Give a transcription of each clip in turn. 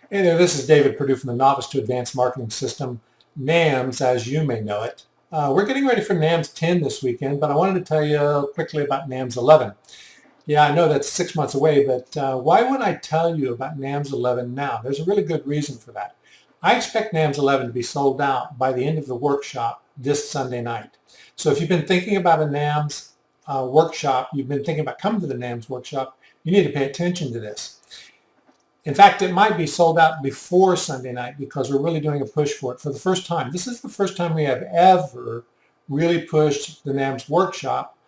Hey there, this is David Perdue from the Novice to Advanced Marketing System, NAMS as you may know it. We're getting ready for NAMS 10 this weekend, but I wanted to tell you quickly about NAMS 11. Yeah, I know that's 6 months away, but why would I tell you about NAMS 11 now? There's a really good reason for that. I expect NAMS 11 to be sold out by the end of the workshop this Sunday night. So if you've been thinking about a NAMS workshop, you've been thinking about coming to the NAMS workshop, you need to pay attention to this. In fact, it might be sold out before Sunday night because we're really doing a push for it for the first time. This is the first time we have ever really pushed the NAMS workshop,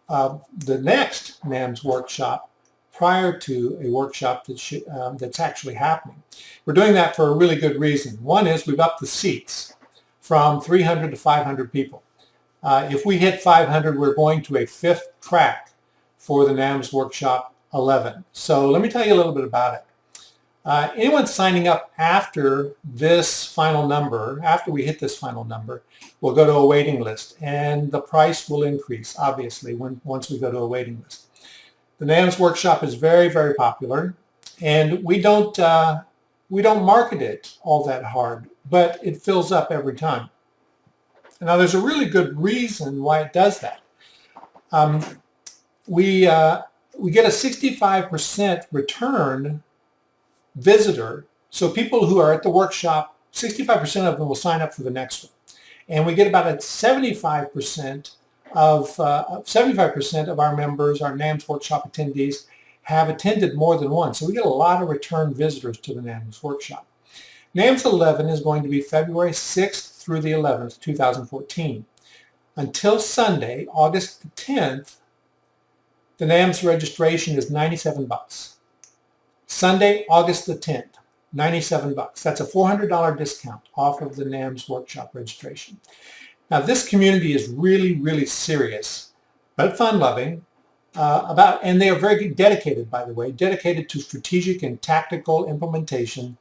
the next NAMS workshop, prior to a workshop that's actually happening. We're doing that for a really good reason. One is we've upped the seats from 300 to 500 people. If we hit 500, we're going to a fifth track for the NAMS workshop 11. So let me tell you a little bit about it. Anyone signing up after this final number, after we hit this final number, will go to a waiting list, and the price will increase, obviously, once we go to a waiting list. The NAMS workshop is very, very popular, and we don't market it all that hard, but it fills up every time. Now, there's a really good reason why it does that. We get a 65% return visitor, so people who are at the workshop, 65% of them will sign up for the next one, and we get about a 75% of our members, our NAMS workshop attendees, have attended more than one. So we get a lot of return visitors to the NAMS workshop. NAMS 11 is going to be February 6th through the 11th, 2014. Until Sunday, August the 10th, the NAMS registration is $97. Sunday, August the 10th, $97. That's a $400 discount off of the NAMS workshop registration. Now, this community is really, really serious, but fun-loving, and they are very dedicated, by the way, dedicated to strategic and tactical implementation,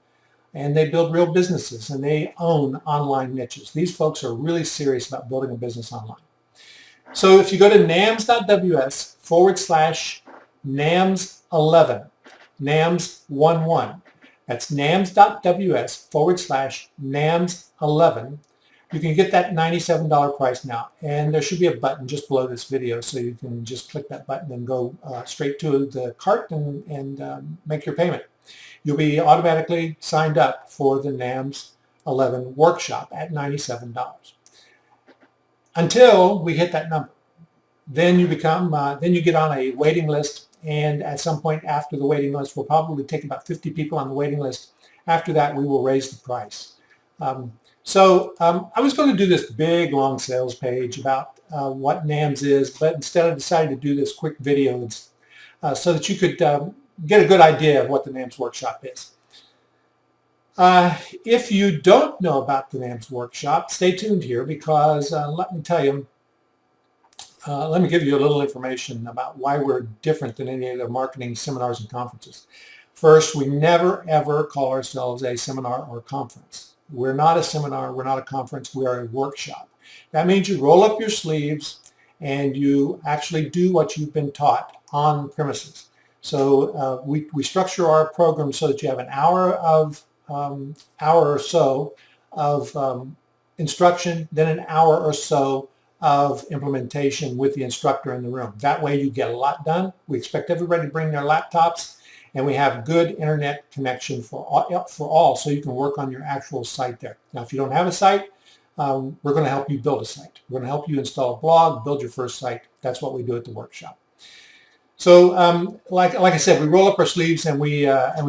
and they build real businesses, and they own online niches. These folks are really serious about building a business online. So if you go to nams.ws/NAMS11, NAMS11. That's nams.ws/NAMS11. You can get that $97 price now. And there should be a button just below this video, so you can just click that button and go straight to the cart and make your payment. You'll be automatically signed up for the NAMS 11 workshop at $97. Until we hit that number. Then you get on a waiting list, and at some point after the waiting list, we'll probably take about 50 people on the waiting list. After that, we will raise the price. I was going to do this big, long sales page about what NAMS is, but instead I decided to do this quick video so that you could get a good idea of what the NAMS workshop is. If you don't know about the NAMS workshop, stay tuned here because let me tell you, let me give you a little information about why we're different than any other marketing seminars and conferences. First, we never, ever call ourselves a seminar or conference. We're not a seminar. We're not a conference. We are a workshop. That means you roll up your sleeves and you actually do what you've been taught on premises. So we structure our program so that you have an hour or so of instruction, then an hour or so of implementation with the instructor in the room. That way you get a lot done. We expect everybody to bring their laptops, and we have good internet connection for all, so you can work on your actual site there. Now, if you don't have a site, we're going to help you build a site. We're going to help you install a blog, build your first site. That's what we do at the workshop. So like I said, we roll up our sleeves and we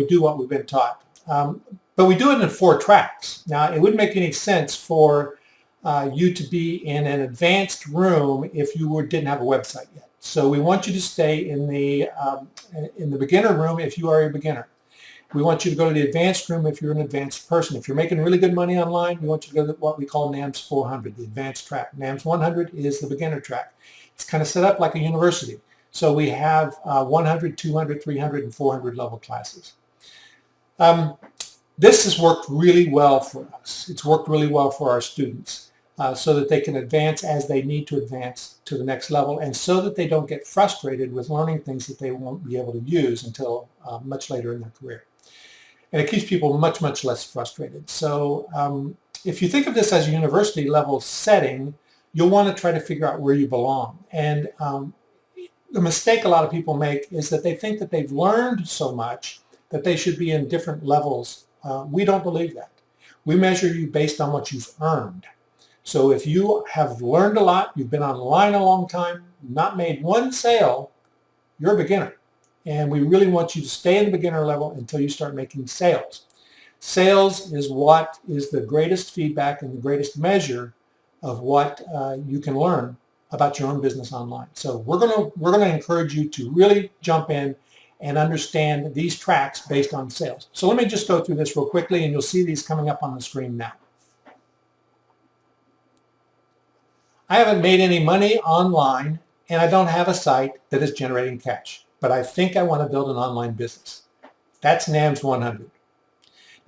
do what we've been taught. But we do it in 4 tracks. Now, it wouldn't make any sense for you to be in an advanced room if you didn't have a website yet. So we want you to stay in the beginner room if you are a beginner. We want you to go to the advanced room if you're an advanced person. If you're making really good money online, we want you to go to what we call NAMS 400, the advanced track. NAMS 100 is the beginner track. It's kind of set up like a university. So we have 100, 200, 300, and 400 level classes. This has worked really well for us. It's worked really well for our students so that they can advance as they need to advance to the next level, and so that they don't get frustrated with learning things that they won't be able to use until much later in their career. and it keeps people much, much less frustrated. So if you think of this as a university level setting, you'll want to try to figure out where you belong. And the mistake a lot of people make is that they think that they've learned so much that they should be in different levels. We don't believe that. We measure you based on what you've earned. So if you have learned a lot, you've been online a long time, not made one sale, you're a beginner. And we really want you to stay in the beginner level until you start making sales. Sales is what is the greatest feedback and the greatest measure of what you can learn about your own business online. So we're going to encourage you to really jump in and understand these tracks based on sales. So let me just go through this real quickly, and you'll see these coming up on the screen now. I haven't made any money online, and I don't have a site that is generating cash, but I think I want to build an online business. That's NAMS11.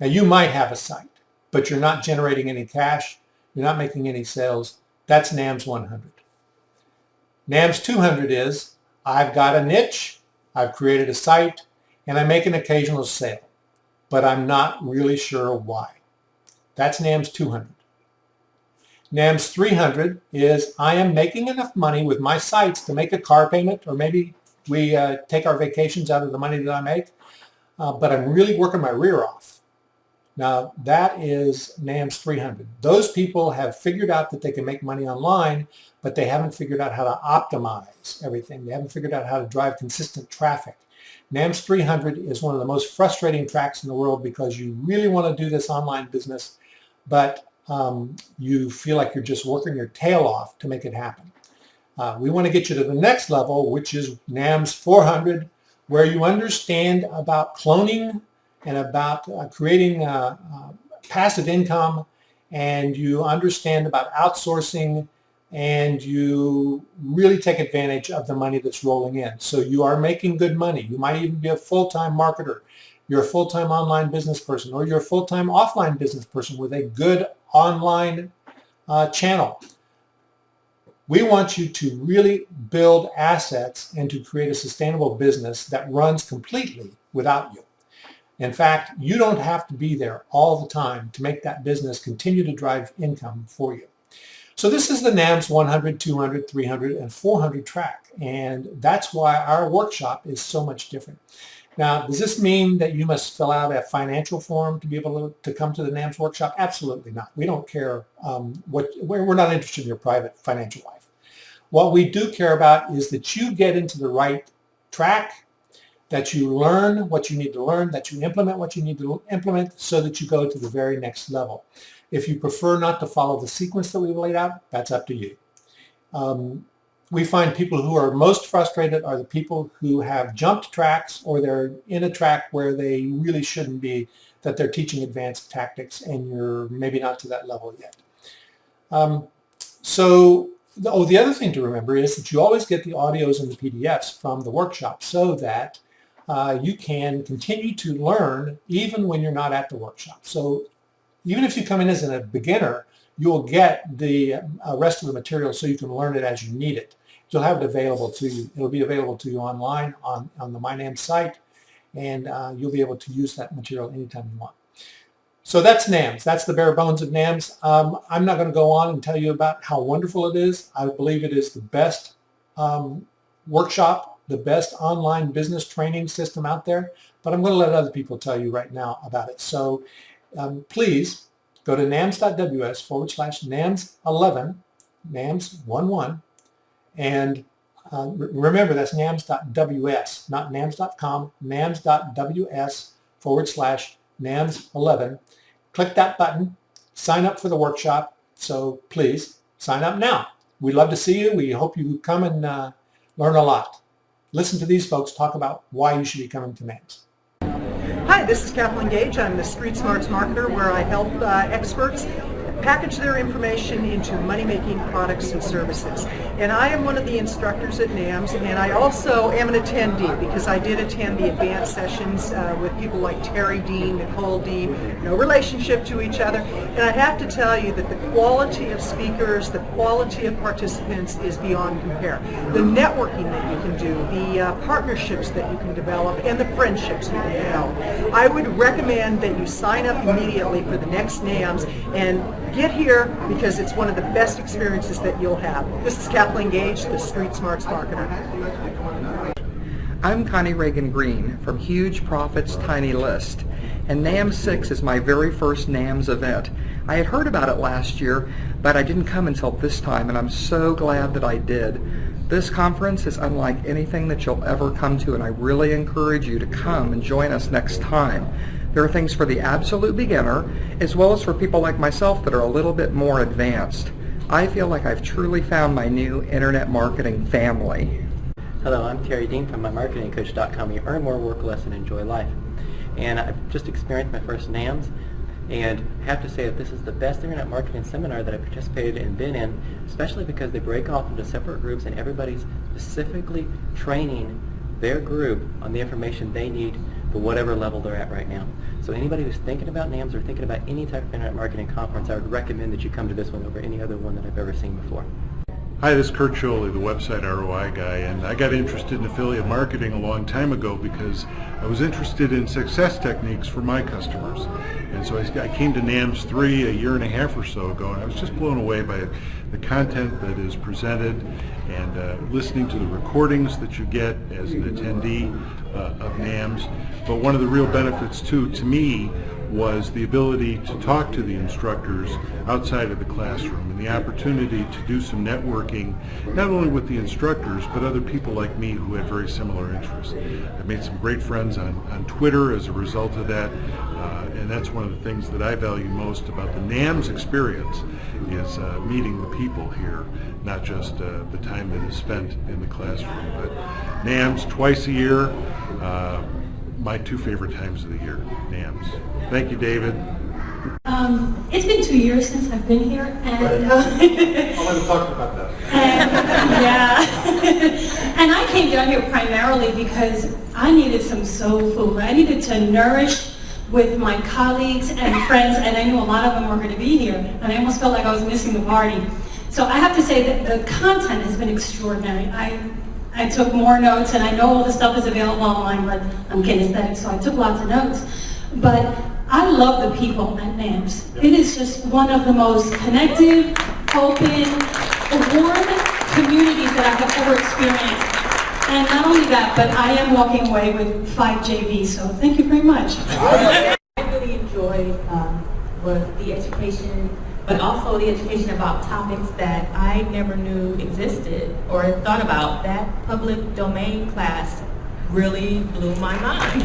Now you might have a site, but you're not generating any cash, you're not making any sales. That's NAMS100. NAMS200 is, I've got a niche, I've created a site, and I make an occasional sale, but I'm not really sure why. That's NAMS200. NAMS300 is, I am making enough money with my sites to make a car payment, or maybe we take our vacations out of the money that I make, but I'm really working my rear off. Now that is NAMS 300. Those people have figured out that they can make money online, but they haven't figured out how to optimize everything. They haven't figured out how to drive consistent traffic. NAMS 300 is one of the most frustrating tracks in the world because you really want to do this online business, but you feel like you're just working your tail off to make it happen. We want to get you to the next level, which is NAMS 400, where you understand about cloning and about creating passive income, and you understand about outsourcing, and you really take advantage of the money that's rolling in. So you are making good money. You might even be a full-time marketer. You're a full-time online business person, or you're a full-time offline business person with a good online channel. We want you to really build assets and to create a sustainable business that runs completely without you. In fact, you don't have to be there all the time to make that business continue to drive income for you. So this is the NAMS 100, 200, 300, and 400 track, and that's why our workshop is so much different. Now, does this mean that you must fill out a financial form to be able to come to the NAMS workshop? Absolutely not. We don't care we're not interested in your private financial life. What we do care about is that you get into the right track, that you learn what you need to learn, that you implement what you need to implement so that you go to the very next level. If you prefer not to follow the sequence that we've laid out, that's up to you. We find people who are most frustrated are the people who have jumped tracks, or they're in a track where they really shouldn't be, that they're teaching advanced tactics and you're maybe not to that level yet. The other thing to remember is that you always get the audios and the PDFs from the workshop so that you can continue to learn even when you're not at the workshop. So even if you come in as a beginner, you'll get the rest of the material so you can learn it as you need it. You'll have it available to you. It'll be available to you online on the MyNAMS site, and you'll be able to use that material anytime you want. So that's NAMS. That's the bare bones of NAMS. I'm not going to go on and tell you about how wonderful it is. I believe it is the best workshop, the best online business training system out there, but I'm going to let other people tell you right now about it. So please go to nams.ws/NAMS11, NAMS11, and remember that's nams.ws, not nams.com, nams.ws/NAMS11. Click that button, sign up for the workshop, so please sign up now. We'd love to see you. We hope you come and learn a lot. Listen to these folks talk about why you should be coming to NAMS. Hi, this is Kathleen Gage. I'm the Street Smarts Marketer, where I help experts package their information into money-making products and services. And I am one of the instructors at NAMS, and I also am an attendee because I did attend the advanced sessions with people like Terry Dean, Nicole Dean, no relationship to each other. And I have to tell you that the quality of speakers, the quality of participants is beyond compare. The networking that you can do, the partnerships that you can develop, and the friendships you can develop. I would recommend that you sign up immediately for the next NAMS and get here because it's one of the best experiences that you'll have. This is Kathleen Gage, the Street Smarts Marketer. I'm Connie Reagan Green from Huge Profits Tiny List, and NAMS6 is my very first NAMS event. I had heard about it last year, but I didn't come until this time, and I'm so glad that I did. This conference is unlike anything that you'll ever come to, and I really encourage you to come and join us next time. There are things for the absolute beginner, as well as for people like myself that are a little bit more advanced. I feel like I've truly found my new internet marketing family. Hello, I'm Terry Dean from mymarketingcoach.com. You earn more, work less, and enjoy life. And I've just experienced my first NAMS, and have to say that this is the best internet marketing seminar that I've participated in and been in, especially because they break off into separate groups and everybody's specifically training their group on the information they need for whatever level they're at right now. So anybody who's thinking about NAMS or thinking about any type of internet marketing conference, I would recommend that you come to this one over any other one that I've ever seen before. Hi, this is Kurt Scholey, the website ROI guy, and I got interested in affiliate marketing a long time ago because I was interested in success techniques for my customers. And so I came to NAMS3 a year and a half or so ago, and I was just blown away by the content that is presented and listening to the recordings that you get as an attendee of NAMS. But one of the real benefits too, to me, was the ability to talk to the instructors outside of the classroom and the opportunity to do some networking, not only with the instructors, but other people like me who had very similar interests. I've made some great friends on Twitter as a result of that, and that's one of the things that I value most about the NAMS experience is meeting the people here, not just the time that is spent in the classroom. But NAMS twice a year, my two favorite times of the year, NAMS. Thank you, David. It's been 2 years since I've been here, and I want to talk about that. And I came down here primarily because I needed some soul food. I needed to nourish with my colleagues and friends, and I knew a lot of them were going to be here, and I almost felt like I was missing the party. So I have to say that the content has been extraordinary. I took more notes, and I know all the stuff is available online, but I'm kinesthetic, so I took lots of notes. But I love the people at NAMS. It is just one of the most connected, open, warm communities that I have ever experienced. And not only that, but I am walking away with 5 JVs, so thank you very much. I really enjoyed the education, but also the education about topics that I never knew existed or thought about. That public domain class really blew my mind.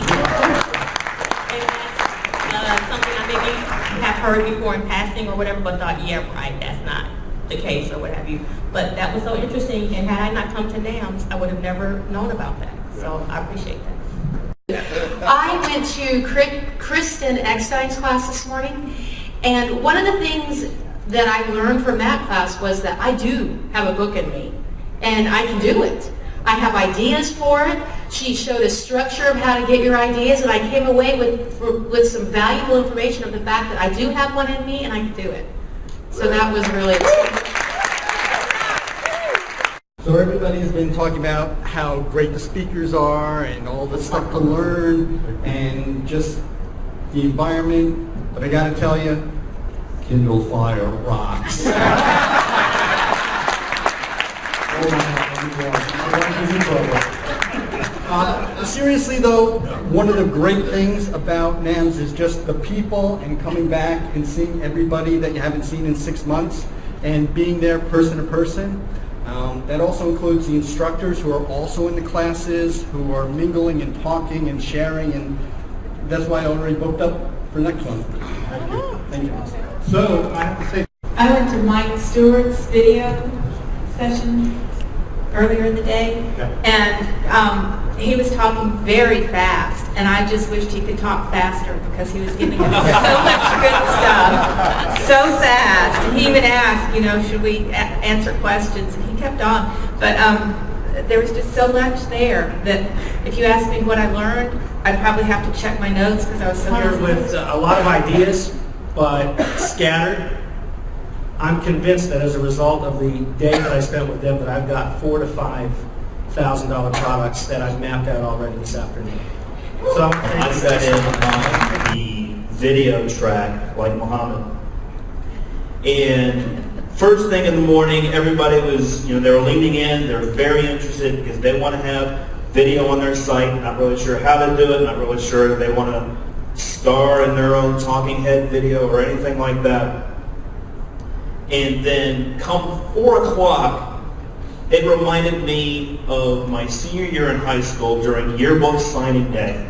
And that's something I maybe have heard before in passing or whatever, but thought, yeah, right, that's not the case or what have you. But that was so interesting, and had I not come to NAMS, I would have never known about that. So I appreciate that. I went to Kristen Eckstein's class this morning, and one of the things that I learned from that class was that I do have a book in me, and I can do it. I have ideas for it. She showed a structure of how to get your ideas, and I came away with some valuable information of the fact that I do have one in me and I can do it. So that was really exciting. So everybody's been talking about how great the speakers are and all the stuff to learn and just the environment, but I gotta tell you, Kindle Fire rocks. Seriously though, one of the great things about NAMS is just the people and coming back and seeing everybody that you haven't seen in 6 months and being there person to person. That also includes the instructors who are also in the classes, who are mingling and talking and sharing, and that's why I already booked up for next one. Thank you. Thank you. So, I have to say, I went to Mike Stewart's video session earlier in the day, and he was talking very fast, and I just wished he could talk faster because he was giving us so much good stuff, so fast. And he even asked, you know, should we answer questions, and he kept on. But there was just so much there that if you asked me what I learned, I'd probably have to check my notes because I was so Here with a lot of ideas, but scattered. I'm convinced that as a result of the day that I spent with them, that I've got $4,000 to $5,000 products that I've mapped out already this afternoon. So I got in on the video track like Muhammad. And first thing in the morning, everybody was, you know, they were leaning in, they're very interested because they want to have video on their site, not really sure how to do it, not really sure if they want to star in their own talking head video or anything like that. And then come 4 o'clock, it reminded me of my senior year in high school during yearbook signing day.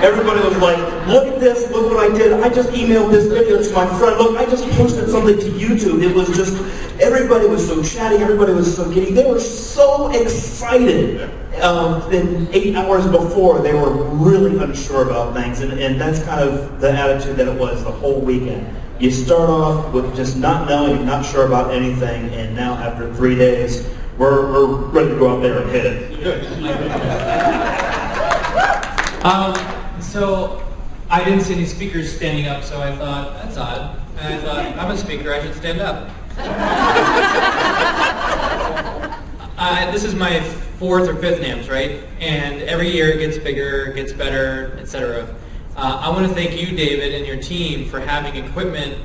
Everybody was like, look at this, look what I did. I just emailed this video to my friend. Look, I just posted something to YouTube. It was just, everybody was so chatty, everybody was so giddy. They were so excited. And 8 hours before, they were really unsure about things. And that's kind of the attitude that it was the whole weekend. You start off with just not knowing, not sure about anything, and now after 3 days, we're ready to go out there and hit it. So I didn't see any speakers standing up, so I thought, that's odd. And I thought, I'm a speaker, I should stand up. This is my 4th or 5th NAMS, right? And every year it gets bigger, it gets better, etc. I want to thank you, David, and your team for having equipment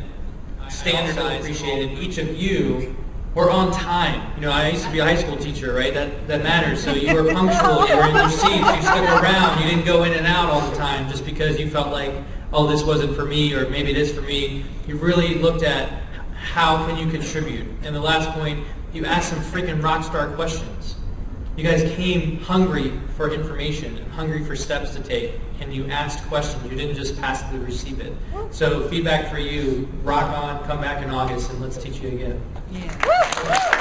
standardized. I appreciated each of you were on time. You know, I used to be a high school teacher, right? That matters. So you were punctual, you were in your seats, you stuck around, you didn't go in and out all the time just because you felt like, oh, this wasn't for me, or maybe it is for me. You really looked at how can you contribute. And the last point, you asked some freaking rock star questions. You guys came hungry for information and hungry for steps to take, and you asked questions. You didn't just passively receive it. So feedback for you, rock on, come back in August, and let's teach you again. Yeah.